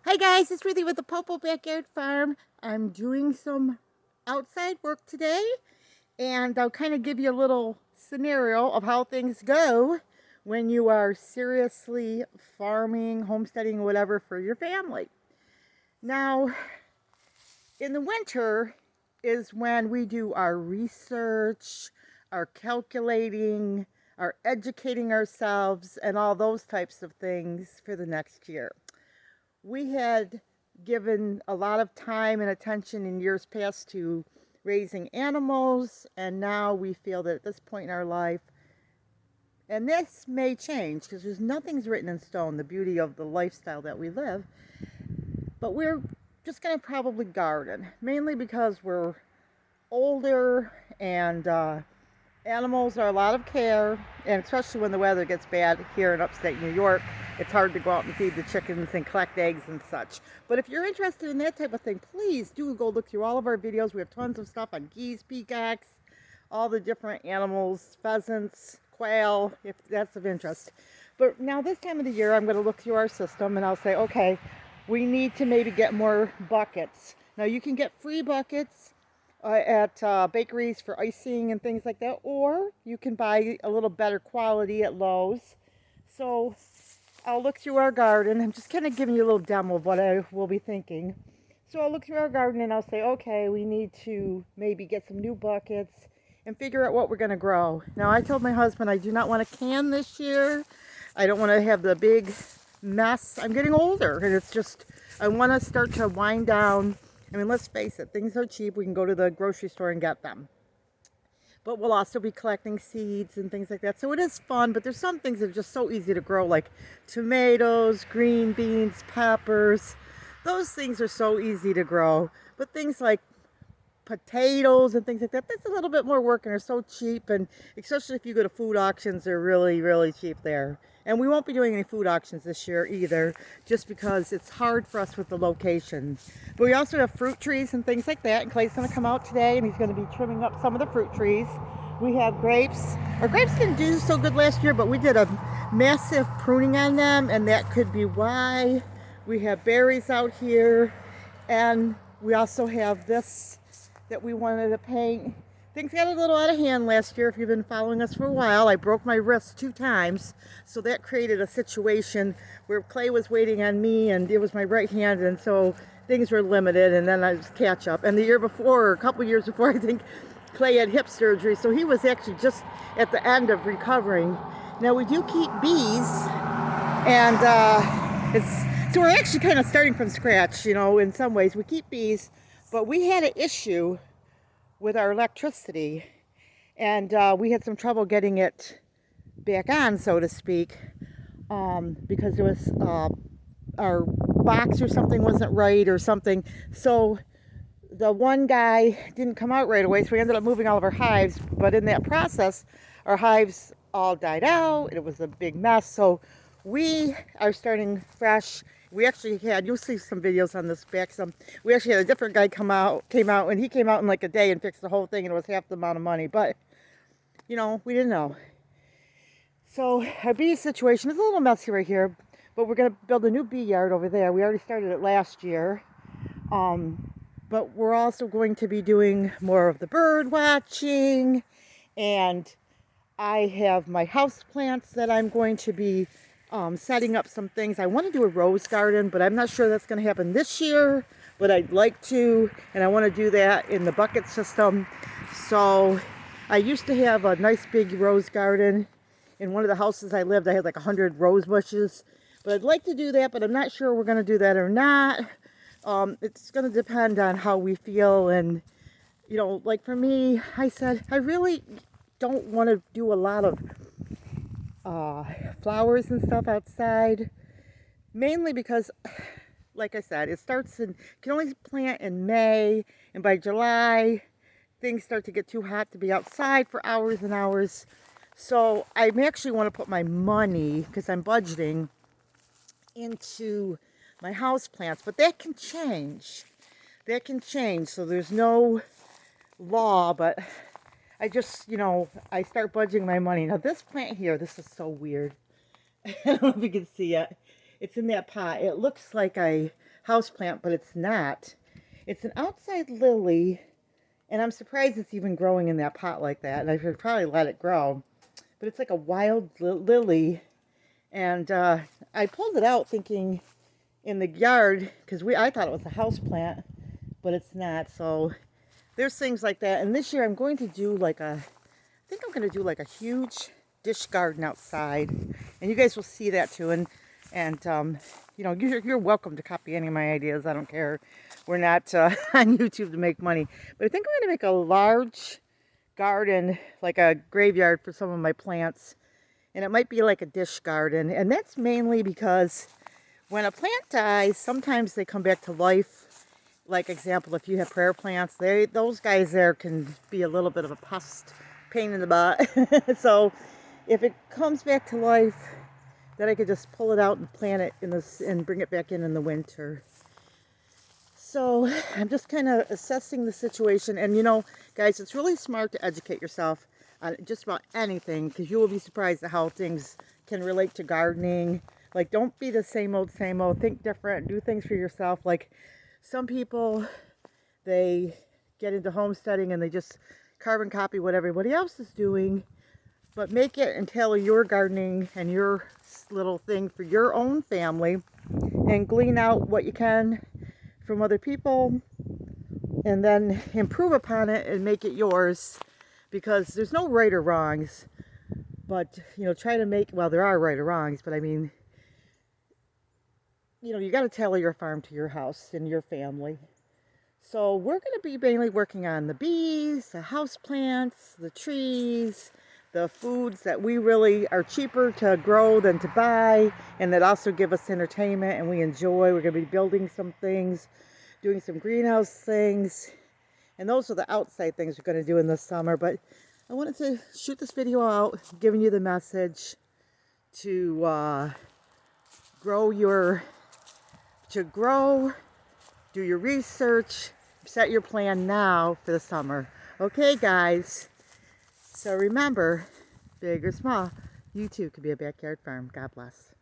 Hi guys, it's Ruthie with the Popo Backyard Farm. I'm doing some outside work today, and I'll kind of give you a little scenario of how things go when you are seriously farming, homesteading, whatever for your family. Now, in the winter is when we do our research, our calculating, our educating ourselves, and all those types of things for the next year. We had given a lot of time and attention in years past to raising animals, and now we feel that at this point in our life, and this may change because nothing's written in stone, the beauty of the lifestyle that we live, but we're just going to probably garden, mainly because we're older and animals are a lot of care, and especially when the weather gets bad here in upstate New York, it's hard to go out and feed the chickens and collect eggs and such. But if you're interested in that type of thing, please do go look through all of our videos. We have tons of stuff on geese, peacocks, all the different animals, pheasants, quail, if that's of interest. But now this time of the year, I'm going to look through our system and I'll say, okay, we need to maybe get more buckets. Now you can get free buckets at bakeries for icing and things like that, or you can buy a little better quality at Lowe's. So I'll look through our garden. I'm just kind of giving you a little demo of what I will be thinking. So I'll look through our garden and I'll say, okay, we need to maybe get some new buckets and figure out what we're going to grow. Now, I told my husband I do not want to can this year. I don't want to have the big mess. I'm getting older, and it's just, I want to start to wind down. I mean, let's face it, things are cheap. We can go to the grocery store and get them. But we'll also be collecting seeds and things like that. So it is fun, but there's some things that are just so easy to grow, like tomatoes, green beans, peppers. Those things are so easy to grow. But things like potatoes and things like that, that's a little bit more work and are so cheap, and especially if you go to food auctions, they're really, really cheap there. And we won't be doing any food auctions this year either, just because it's hard for us with the location. But we also have fruit trees and things like that, and Clay's going to come out today and he's going to be trimming up some of the fruit trees. We have grapes. Our grapes didn't do so good last year, but we did a massive pruning on them, and that could be why. We have berries out here, and we also have this that we wanted to paint. Things got a little out of hand last year. If you've been following us for a while, I broke my wrist 2 times, so that created a situation where Clay was waiting on me, and it was my right hand, and so things were limited, and then I was catch up. And the year before, or a couple years before, I think Clay had hip surgery, so he was actually just at the end of recovering. Now we do keep bees, and so we're actually kind of starting from scratch, you know, in some ways. We keep bees, but we had an issue with our electricity, and we had some trouble getting it back on, so to speak, because there was our box or something wasn't right or something. So the one guy didn't come out right away, so we ended up moving all of our hives. But in that process, our hives all died out. It was a big mess. So we are starting fresh. We actually had, you'll see some videos on this back. We actually had a different guy came out, and he came out in like a day and fixed the whole thing, and it was half the amount of money. But, you know, we didn't know. So our bee situation is a little messy right here, but we're going to build a new bee yard over there. We already started it last year. But we're also going to be doing more of the bird watching, and I have my house plants that I'm going to be setting up some things. I want to do a rose garden, but I'm not sure that's going to happen this year, but I'd like to, and I want to do that in the bucket system. So I used to have a nice big rose garden. In one of the houses I lived, I had like 100 rose bushes, but I'd like to do that, but I'm not sure we're going to do that or not. It's going to depend on how we feel, and, you know, like for me, I said, I really don't want to do a lot of flowers and stuff outside, mainly because, like I said, it starts in, you can only plant in May, and by July, things start to get too hot to be outside for hours and hours. So I actually want to put my money, because I'm budgeting, into my house plants, but that can change. That can change, so there's no law, but I just, you know, I start budgeting my money. Now this plant here, this is so weird. I don't know if you can see it. It's in that pot. It looks like a houseplant, but it's not. It's an outside lily, and I'm surprised it's even growing in that pot like that, and I should probably let it grow. But it's like a wild lily, and I pulled it out thinking in the yard, because I thought it was a houseplant, but it's not. So there's things like that. And this year I'm going to do like I think I'm going to do like a huge dish garden outside, and you guys will see that too. And you know, you're welcome to copy any of my ideas. I don't care. We're not on YouTube to make money. But I think I'm going to make a large garden, like a graveyard for some of my plants. And it might be like a dish garden. And that's mainly because when a plant dies, sometimes they come back to life. Like example, if you have prayer plants, those guys there can be a little bit of a pest, pain in the butt. So if it comes back to life, then I could just pull it out and plant it in this and bring it back in the winter. So I'm just kind of assessing the situation. And you know, guys, it's really smart to educate yourself on just about anything, because you will be surprised at how things can relate to gardening. Like, don't be the same old, think different, do things for yourself. Like some people, they get into homesteading and they just carbon copy what everybody else is doing, but make it and tailor your gardening and your little thing for your own family, and glean out what you can from other people, and then improve upon it and make it yours, because there's no right or wrongs. But you know, try to make, well, there are right or wrongs, but I mean, you know, you got to tailor your farm to your house and your family. So we're going to be mainly working on the bees, the house plants, the trees, the foods that we really are cheaper to grow than to buy, and that also give us entertainment and we enjoy. We're going to be building some things, doing some greenhouse things, and those are the outside things we're going to do in the summer. But I wanted to shoot this video out, giving you the message to do your research, set your plan now for the summer. Okay, guys? So remember, big or small, you too could be a backyard farm. God bless.